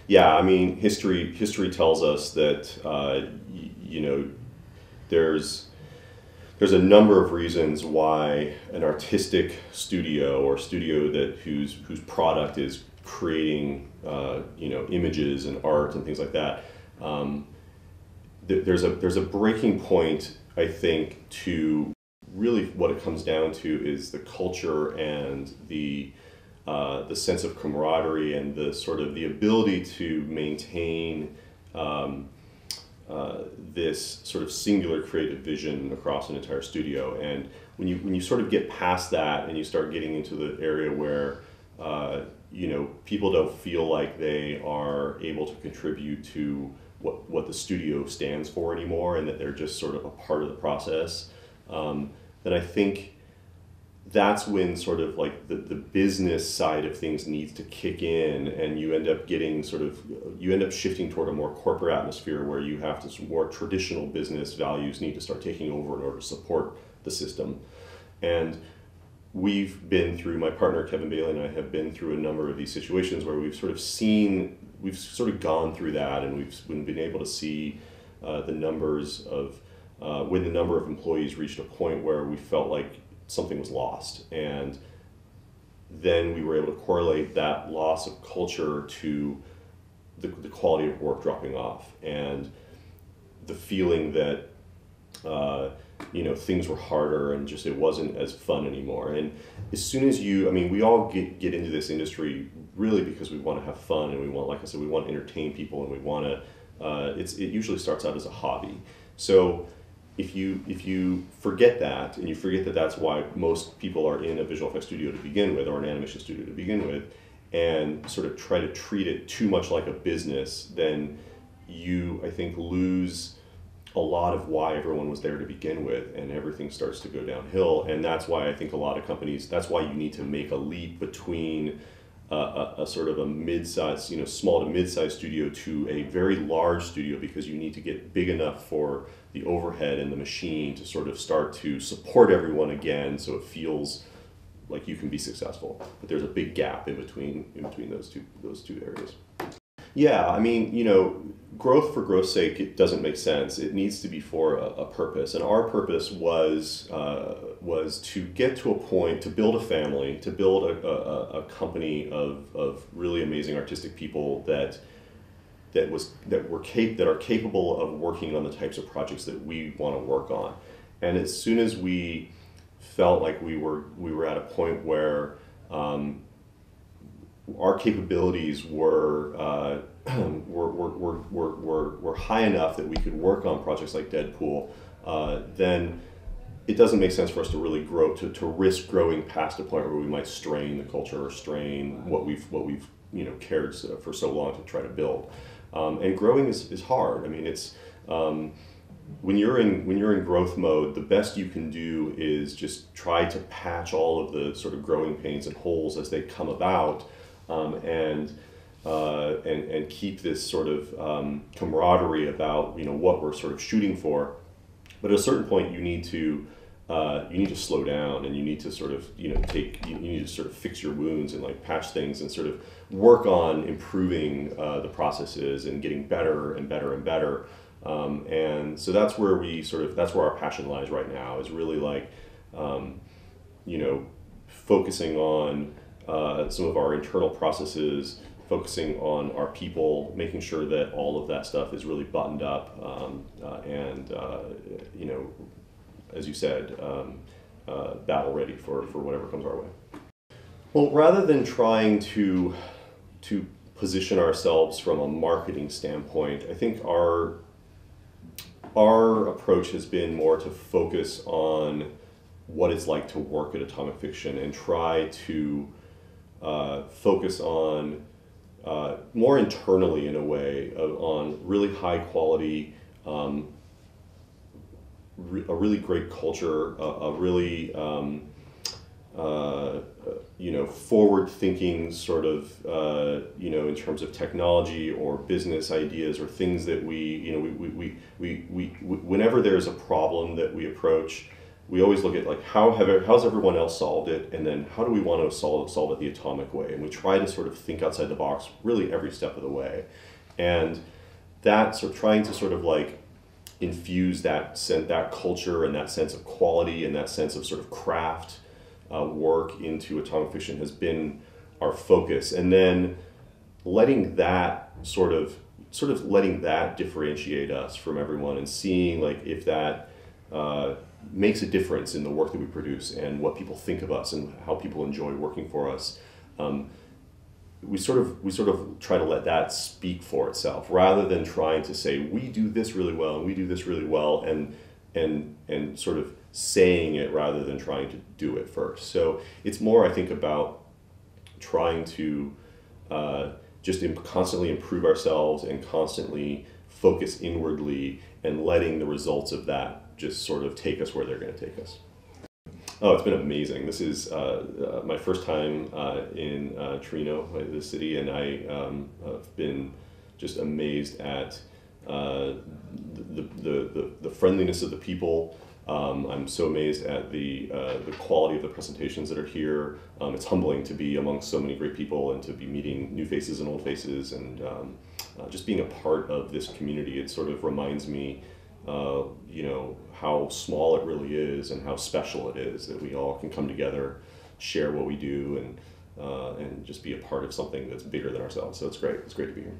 Yeah, I mean, history tells us that you know, there's a number of reasons why an artistic studio or studio that whose product is creating you know, images and art and things like that. There's a breaking point, I think, to really what it comes down to is the culture and the sense of camaraderie and the sort of the ability to maintain this sort of singular creative vision across an entire studio. And when you sort of get past that and you start getting into the area where you know, people don't feel like they are able to contribute to what the studio stands for anymore, and that they're just sort of a part of the process, then I think that's when sort of like the business side of things needs to kick in, and you end up getting you end up shifting toward a more corporate atmosphere where you have to, more traditional business values need to start taking over in order to support the system. And we've been through, my partner Kevin Bailey and I have been through a number of these situations where we've sort of gone through that, and we've been able to see the numbers of when the number of employees reached a point where we felt like something was lost, and then we were able to correlate that loss of culture to the quality of work dropping off, and the feeling that you know, things were harder and just it wasn't as fun anymore. And as soon as I mean, we all get into this industry really because we want to have fun, and we want, like I said, we want to entertain people, and we want to it usually starts out as a hobby. So if you forget that, and you forget that that's why most people are in a visual effects studio to begin with, or an animation studio to begin with, and sort of try to treat it too much like a business, then you, I think, lose a lot of why everyone was there to begin with, and everything starts to go downhill. And that's why I think a lot of companies, that's why you need to make a leap between a sort of a mid-size, you know, small to mid-size studio to a very large studio, because you need to get big enough for the overhead and the machine to sort of start to support everyone again, so it feels like you can be successful. But there's a big gap in between those two areas. Yeah, I mean, you know, growth for growth's sake, it doesn't make sense. It needs to be for a purpose, and our purpose was to get to a point, to build a family, to build a company of really amazing artistic people that are capable of working on the types of projects that we want to work on. And as soon as we felt like we were at a point where our capabilities were high enough that we could work on projects like Deadpool, then it doesn't make sense for us to really grow, to risk growing past a point where we might strain the culture or strain what we've you know, cared for so long to try to build. And growing is hard. I mean, it's when you're in growth mode, the best you can do is just try to patch all of the sort of growing pains and holes as they come about. And keep this sort of camaraderie about, you know, what we're sort of shooting for. But at a certain point, you need to slow down, and you need to sort of, you know, you need to sort of fix your wounds and like patch things and sort of work on improving the processes and getting better and better and better. And so that's where that's where our passion lies right now, is really like, you know, focusing on some of our internal processes, focusing on our people, making sure that all of that stuff is really buttoned up, and you know, as you said, battle ready for whatever comes our way. Well, rather than trying to position ourselves from a marketing standpoint, I think our approach has been more to focus on what it's like to work at Atomic Fiction, and try to focus on more internally, in a way, on really high quality, a really great culture, a really you know, forward-thinking sort of, you know, in terms of technology or business ideas or things that we, you know, we whenever there's a problem that we approach, we always look at like how's everyone else solved it, and then how do we want to solve it the atomic way, and we try to sort of think outside the box really every step of the way, and that sort of trying to sort of like infuse that culture and that sense of quality and that sense of sort of craft work into atomic fiction has been our focus, and then letting that sort of letting that differentiate us from everyone, and seeing like if that makes a difference in the work that we produce and what people think of us and how people enjoy working for us. We sort of try to let that speak for itself, rather than trying to say we do this really well and we do this really well, and sort of saying it rather than trying to do it first. So it's more, I think, about trying to just constantly improve ourselves and constantly focus inwardly, and letting the results of that just sort of take us where they're going to take us. Oh, it's been amazing. This is my first time in Torino, the city, and have been just amazed at the friendliness of the people. I'm so amazed at the quality of the presentations that are here. It's humbling to be amongst so many great people and to be meeting new faces and old faces, and just being a part of this community. It sort of reminds me how small it really is and how special it is that we all can come together, share what we do, and just be a part of something that's bigger than ourselves. So it's great. It's great to be here.